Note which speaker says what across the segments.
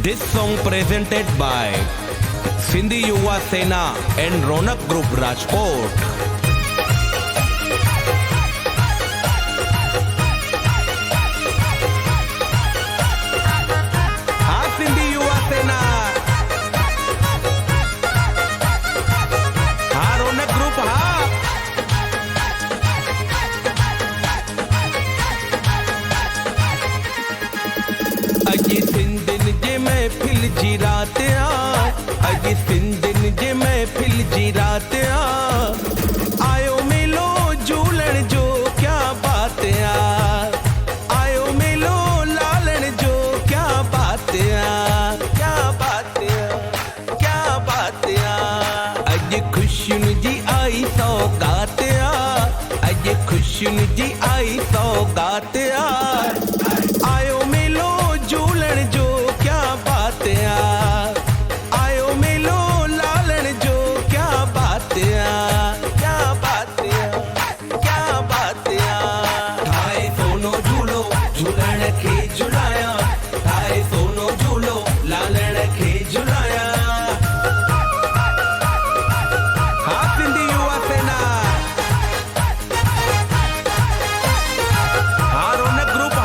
Speaker 1: This song presented by Sindhi Yuva Sena and Ronak Group Rajkot. अजी सिंधिन जे महफिल जी रात अजी सिंधिन जे महफिल जी रात आयो मेलो झूलण जो क्या बात आयो मेलो लालण जो क्या बात क्या बात क्या बात अज खुशियुनि जी आई सौगात अज खुशियुनि जी आई सौगात आयो मेलो झूलण जो क्या बात आयो मेलो लालण जो क्या बात क्या बात क्या बात ठाए सोनो झूलो झूलण खे झुलाया ठाए सोनो झूलो लालण खे झुलाया हाँ सिंधी युवा सेना हाँ रोनक ग्रुप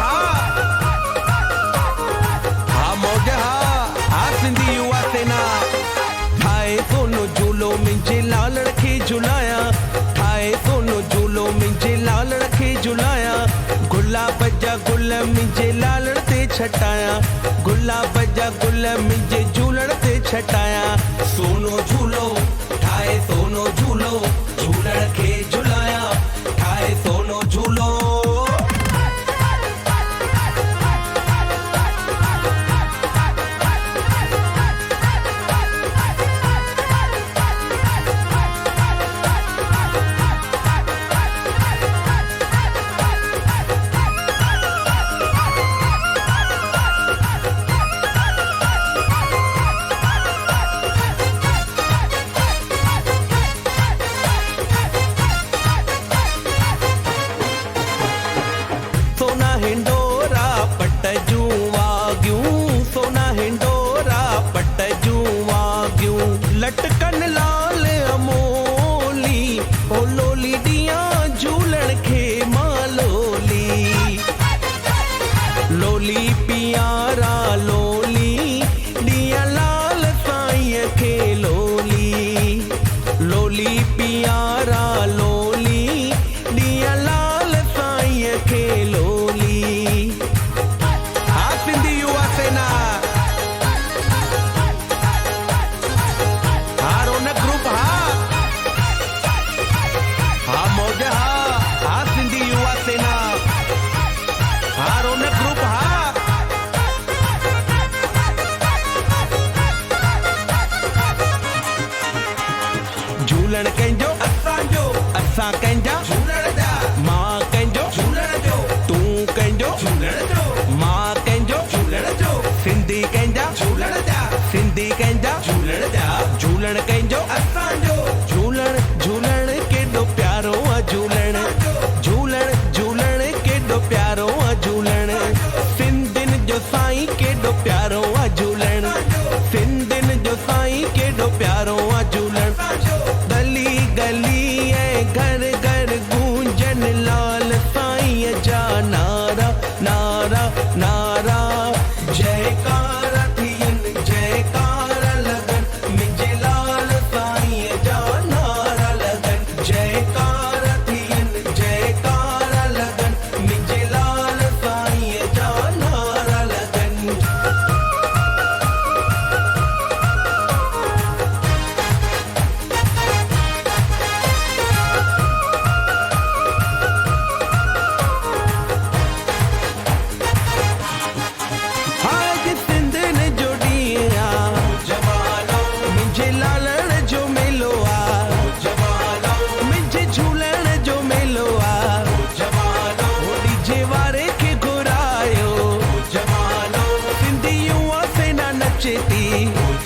Speaker 1: सिंधी युवा सेना ठाए सोनो झूलो मुंहिंजे लालण खे झुलाया ठाए सोनो झूलो मुंहिंजे लालण खे झुलाया गुलाब जा गुल मुंहिंजे लालण ते छटाया गुलाब जा गुल मुंहिंजे झूलण ते छटाया सोनो झूलो ठाए सोनो झूलो झूलण खे झुलाया ठाए सोनो झूलो हिंडोरा पट जूं वागियूं सोना हिंडोरा पट जूं वागियूं लटकन लाल अमोली ओ लोली दियां झूलण खे मां लोली लोली पियारा लोली दियां लाल साईं खे लोली लोली पियारा लोली दियां लाल साईं खे लोली सिंधी युवा सेना हाँ रोनक ग्रुप हाँ मौज हाँ सिंधी युवा सेना हाँ रोनक ग्रुप झूलण कंहिंजो असांजो असां कंहिंजा झूलण जा मां कंहिंजो झूलण जो तूं कंहिंजो झूलण जो मां कंहिंजो झूलण जो सिंधी कंहिंजा झूलण जा सिंधी कंहिंजा झूलण जा झूलण कंहिंजो असांजो झूलण झूलण केॾो प्यारो आहे झूलण झूलण झूलण केॾो प्यारो आहे झूलण सिंधियुनि जो साईं केॾो प्यारो आहे झूलण सिंधियुनि जो साईं केॾो प्यारो आहे झूलण गली गली ऐं घर घर गूंजन लाल साईं जा नारा नारा नारा जयकारा थियनि जयकारा लगन मुंहिंजे लाल साईं जा नारा लगन जयकारा थियनि जयकारा लगन मुंहिंजे लाल साईं जा नारा लगन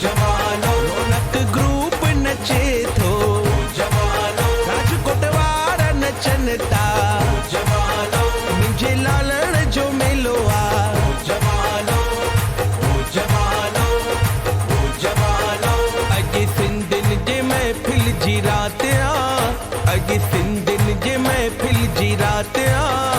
Speaker 1: रोनक ग्रुप नचे थो राजकोट वारा नचनि था मुंहिंजे लालण जो मेलो आहे जवानो जी रात आ, अॼु सिंधियुनि जे महफ़िल जी रात आ।